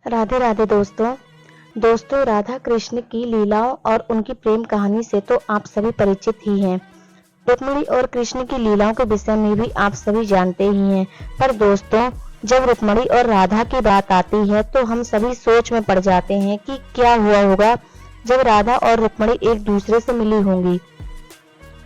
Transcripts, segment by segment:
राधे राधे दोस्तों राधा कृष्ण की लीलाओं और उनकी प्रेम कहानी से तो आप सभी परिचित ही हैं। रुक्मिणी और कृष्ण की लीलाओं के विषय में भी आप सभी जानते ही हैं। पर दोस्तों, जब रुक्मिणी और राधा की बात आती है तो हम सभी सोच में पड़ जाते हैं कि क्या हुआ होगा जब राधा और रुक्मिणी एक दूसरे से मिली होंगी।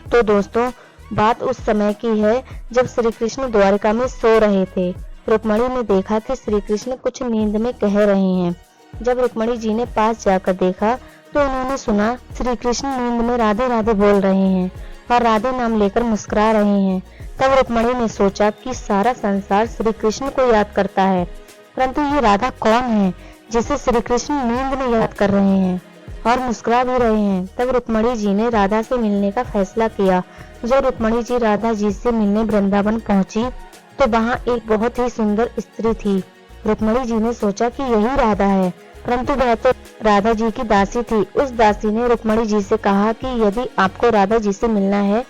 तो दोस्तों, बात उस समय की है जब श्री कृष्ण द्वारिका में सो रहे थे। रुक्मिणी ने देखा कि श्री कृष्ण कुछ नींद में कह रहे हैं। जब रुक्मिणी जी ने पास जाकर देखा तो उन्होंने सुना श्री कृष्ण नींद में राधे राधे बोल रहे हैं और राधे नाम लेकर मुस्कुरा रहे हैं। तब रुक्मिणी ने सोचा कि सारा संसार श्री कृष्ण को याद करता है, परंतु ये राधा कौन है जिसे श्री कृष्ण नींद में याद कर रहे हैं और मुस्कुरा भी रहे हैं। तब रुक्मिणी जी ने राधा से मिलने का फैसला किया। जब रुक्मिणी जी राधा जी से मिलने वृंदावन पहुंची तो वहां एक बहुत ही सुंदर स्त्री थी। रुक्मिणी जी ने सोचा कि यही राधा है, परंतु वह तो राधा जी की दासी थी। उस दासी ने रुक्मिणी जी से कहा कि यदि आपको राधा जी से मिलना है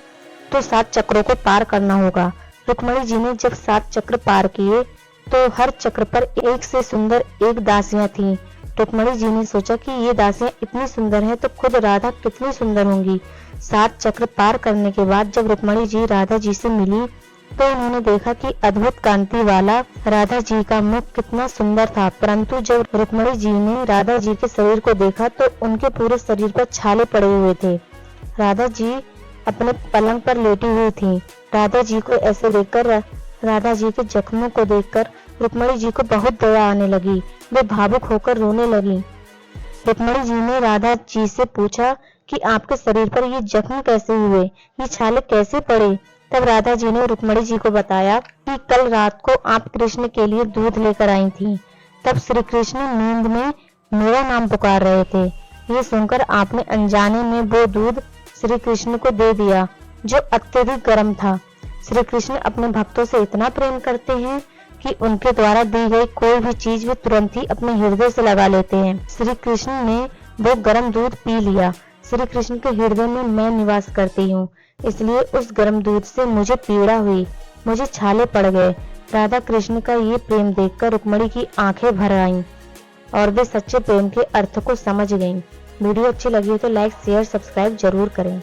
तो 7 चक्रों को पार करना होगा। रुक्मिणी जी ने जब 7 चक्र पार किए तो हर चक्र पर एक से सुंदर एक दासियां थीं। रुक्मिणी जी ने सोचा कि ये दासियां इतनी सुंदर हैं तो खुद राधा कितनी सुंदर होंगी। 7 चक्र पार करने के बाद जब रुक्मिणी जी राधा जी से मिली तो उन्होंने देखा कि अद्भुत कांति वाला राधा जी का मुख कितना सुंदर था। परंतु जब रुक्मिणी जी ने राधा जी के शरीर को देखा तो उनके पूरे शरीर पर छाले पड़े हुए थे। राधा जी अपने पलंग पर लेटी हुई थी। राधा जी को ऐसे देखकर, राधा जी के जख्मों को देखकर रुक्मिणी जी को बहुत दया आने लगी। वे भावुक होकर रोने लगी। रुक्मिणी जी ने राधा जी से पूछा कि आपके शरीर पर ये जख्म कैसे हुए, ये छाले कैसे पड़े। तब राधा जी ने रुक्मिणी जी को बताया कि कल रात को आप कृष्ण के लिए दूध लेकर आई थी। तब श्री कृष्ण नींद में मेरा नाम पुकार रहे थे। ये सुनकर आपने अनजाने में वो दूध श्री कृष्ण को दे दिया जो अत्यधिक गर्म था। श्री कृष्ण अपने भक्तों से इतना प्रेम करते हैं कि उनके द्वारा दी गई कोई भी चीज वे तुरंत ही अपने हृदय से लगा लेते हैं। श्री कृष्ण ने वो गर्म दूध पी लिया। श्री कृष्ण के हृदय में मैं निवास करती हूँ, इसलिए उस गर्म दूध से मुझे पीड़ा हुई, मुझे छाले पड़ गए। राधा कृष्ण का ये प्रेम देखकर रुक्मिणी की आंखें भर आईं और वे सच्चे प्रेम के अर्थ को समझ गईं। वीडियो अच्छी लगी हो तो लाइक, शेयर, सब्सक्राइब जरूर करें।